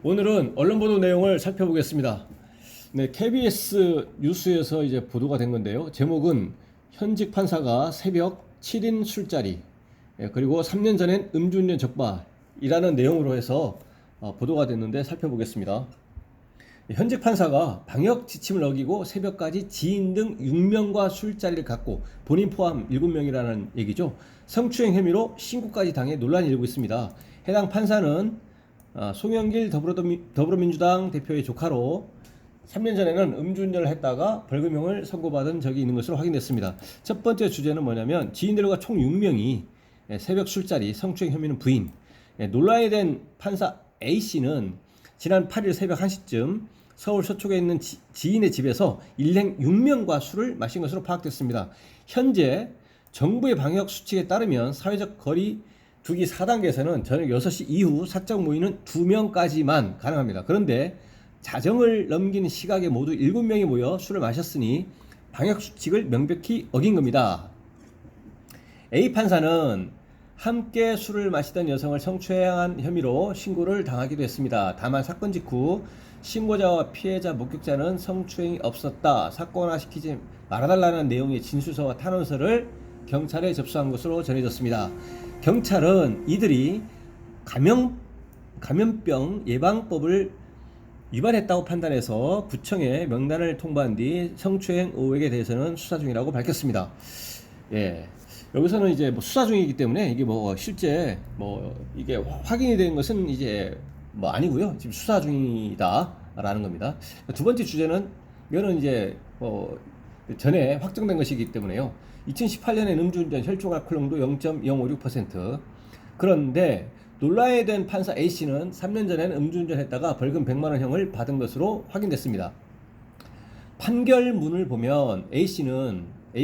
오늘은 언론 보도 내용을 살펴보겠습니다. 네, KBS 뉴스에서 이제 보도가 된 건데요. 제목은 현직 판사가 새벽 7인 술자리, 그리고 3년 전엔 음주운전 적발이라는 내용으로 해서 보도가 됐는데 살펴보겠습니다. 현직 판사가 방역 지침을 어기고 새벽까지 지인 등 6명과 술자리를 갖고 본인 포함 7명이라는 얘기죠. 성추행 혐의로 신고까지 당해 논란이 일고 있습니다. 해당 판사는 송영길 더불어민주당 대표의 조카로 3년 전에는 음주운전을 했다가 벌금형을 선고받은 적이 있는 것으로 확인됐습니다. 첫 번째 주제는 뭐냐면 지인들과 총 6명이 새벽 술자리, 성추행 혐의는 부인. 논란이 된 판사 A씨는 지난 8일 새벽 1시쯤 서울 서초구에 있는 지인의 집에서 일행 6명과 술을 마신 것으로 파악됐습니다. 현재 정부의 방역 수칙에 따르면 사회적 거리 두기 4단계에서는 저녁 6시 이후 사적 모임은 2명까지만 가능합니다. 그런데 자정을 넘긴 시각에 모두 7명이 모여 술을 마셨으니 방역 수칙을 명백히 어긴 겁니다. A 판사는 함께 술을 마시던 여성을 성추행한 혐의로 신고를 당하기도 했습니다. 다만 사건 직후 신고자와 피해자 목격자는 성추행이 없었다, 사건화시키지 말아달라는 내용의 진술서와 탄원서를 경찰에 접수한 것으로 전해졌습니다. 경찰은 이들이 감염병 예방법을 위반했다고 판단해서 구청에 명단을 통보한 뒤 성추행 의혹에 대해서는 수사 중이라고 밝혔습니다. 여기서는 이제 수사 중이기 때문에 이게 실제 이게 확인이 된 것은 이제 아니고요. 지금 수사 중이다라는 겁니다. 두 번째 주제는 이거는 이제 전에 확정된 것이기 때문에요. 2018년에 음주운전 혈중 알코올 농도 0.056%. 그런데 논란이 된 판사 A씨는 3년 전에는 음주운전했다가 벌금 100만 원형을 받은 것으로 확인됐습니다. 판결문을 보면 A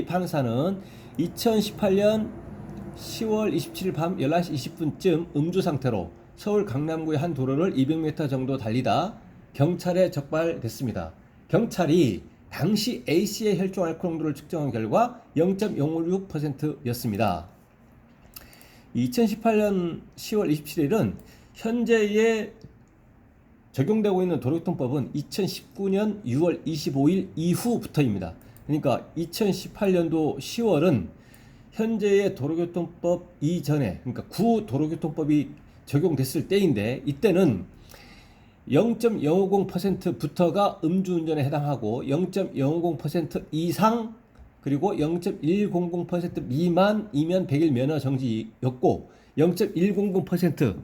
판사는 2018년 10월 27일 밤 11시 20분쯤 음주 상태로 서울 강남구의 한 도로를 200m 정도 달리다 경찰에 적발됐습니다. 경찰이 당시 A씨의 혈중 알코올 농도를 측정한 결과 0.056%였습니다. 2018년 10월 27일은 현재의 적용되고 있는 도로교통법은 2019년 6월 25일 이후부터입니다. 그러니까 2018년도 10월은 현재의 도로교통법 이전에, 그러니까 구도로교통법이 적용됐을 때인데, 이때는 0.050%부터가 음주운전에 해당하고 0.050% 이상 그리고 0.100% 미만이면 100일 면허 정지였고 0.100%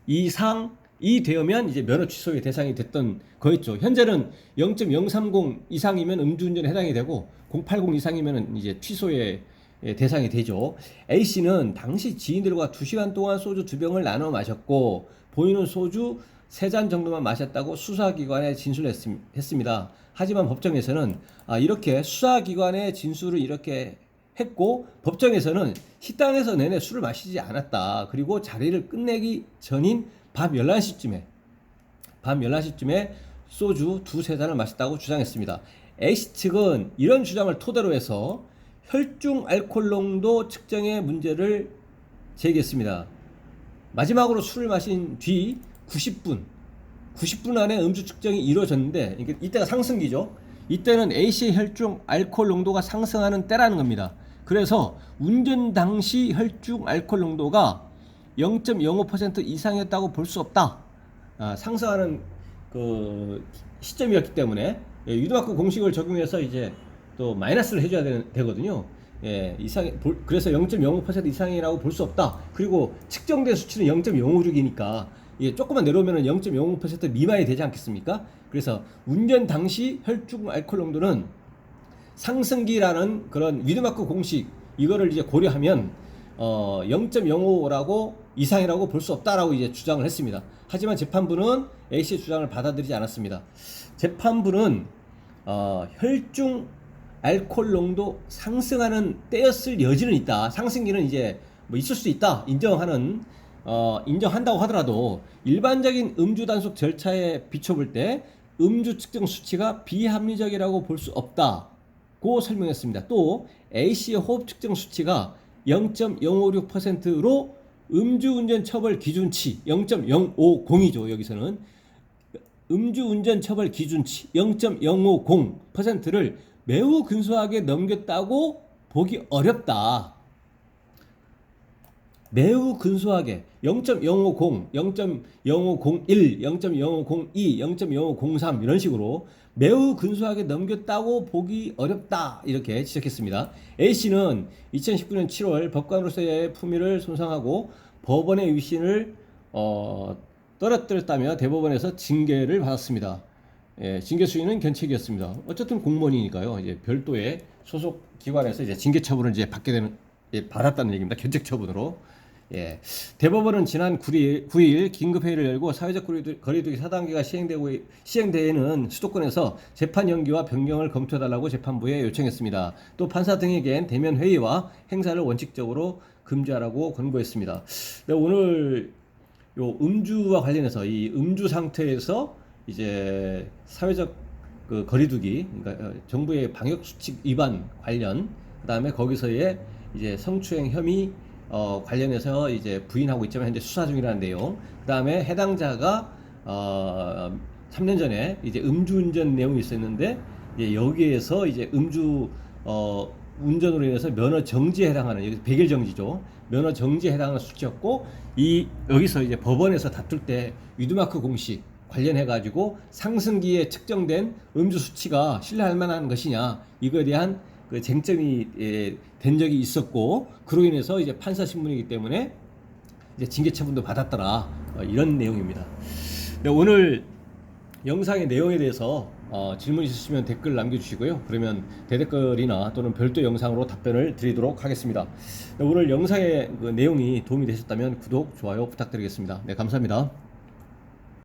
이상이 되면 이제 면허 취소의 대상이 됐던 거였죠. 현재는 0.030 이상이면 음주운전에 해당이 되고 080 이상이면 이제 취소의 대상이 되죠. A씨는 당시 지인들과 2시간 동안 소주 2병을 나눠 마셨고 본인은 소주 3잔 정도만 마셨다고 수사기관에 진술했습니다. 하지만 법정에서는 이렇게 수사기관의 진술을 이렇게 했고 법정에서는 식당에서 내내 술을 마시지 않았다. 그리고 자리를 끝내기 전인 밤 11시쯤에 소주 2-3잔을 마셨다고 주장했습니다. A씨 측은 이런 주장을 토대로 해서 혈중 알코올 농도 측정의 문제를 제기했습니다. 마지막으로 술을 마신 뒤 90분 안에 음주 측정이 이루어졌는데 이때가 상승기죠. 이때는 A씨의 혈중 알코올 농도가 상승하는 때라는 겁니다. 그래서 운전 당시 혈중 알코올 농도가 0.05% 이상이었다고 볼 수 없다. 상승하는 그 시점이었기 때문에 유도마크 공식을 적용해서 이제 또 마이너스를 해줘야 되거든요. 그래서 0.05% 이상이라고 볼 수 없다. 그리고 측정된 수치는 0.056이니까 이게 조금만 내려오면 0.05% 미만이 되지 않겠습니까? 그래서 운전 당시 혈중 알코올 농도는 상승기라는 그런 위드마크 공식 이거를 이제 고려하면 0.05라고 이상이라고 볼 수 없다라고 이제 주장을 했습니다. 하지만 재판부는 A씨의 주장을 받아들이지 않았습니다. 재판부는 혈중 알코올 농도 상승하는 때였을 여지는 있다. 상승기는 이제 있을 수 있다. 인정한다고 하더라도 일반적인 음주 단속 절차에 비춰볼 때 음주 측정 수치가 비합리적이라고 볼 수 없다고 설명했습니다. 또 A씨의 호흡 측정 수치가 0.056%로 음주운전 처벌 기준치 0.050이죠. 여기서는 음주운전 처벌 기준치 0.050%를 매우 근소하게 넘겼다고 보기 어렵다. 매우 근소하게 0.050, 0.0501, 0.0502, 0.0503 이런 식으로 매우 근소하게 넘겼다고 보기 어렵다 이렇게 지적했습니다. A씨는 2019년 7월 법관으로서의 품위를 손상하고 법원의 위신을 떨어뜨렸다며 대법원에서 징계를 받았습니다. 예, 징계 수위는 견책이었습니다. 어쨌든 공무원이니까요. 이제 별도의 소속 기관에서 이제 징계 처분을 이제 받게 되는 받았다는 얘기입니다. 견책 처분으로. 예. 대법원은 지난 9일 긴급회의를 열고 사회적 거리두기 4단계가 시행되는 수도권에서 재판 연기와 변경을 검토해달라고 재판부에 요청했습니다. 또 판사 등에겐 대면 회의와 행사를 원칙적으로 금지하라고 권고했습니다. 네, 오늘 요 음주와 관련해서 이 음주 상태에서 이제 사회적 그 거리두기, 그러니까 정부의 방역 수칙 위반 관련, 그다음에 거기서의 이제 성추행 혐의 관련해서 이제 부인하고 있지만 현재 수사 중이라는 내용. 그다음에 해당자가 3년 전에 이제 음주운전 내용이 있었는데 여기에서 이제 운전으로 인해서 면허 정지에 해당하는, 여기 100일 정지죠. 면허 정지에 해당하는 수치였고, 여기서 이제 법원에서 다툴 때 위드마크 공식 관련해 가지고 상승기에 측정된 음주 수치가 신뢰할 만한 것이냐, 이거에 대한 그 쟁점이 된 적이 있었고, 그로 인해서 이제 판사 신문이기 때문에 이제 징계 처분도 받았더라, 이런 내용입니다. 네, 오늘 영상의 내용에 대해서 질문 있으시면 댓글 남겨주시고요. 그러면 대댓글이나 또는 별도 영상으로 답변을 드리도록 하겠습니다. 네, 오늘 영상의 그 내용이 도움이 되셨다면 구독, 좋아요 부탁드리겠습니다. 네, 감사합니다.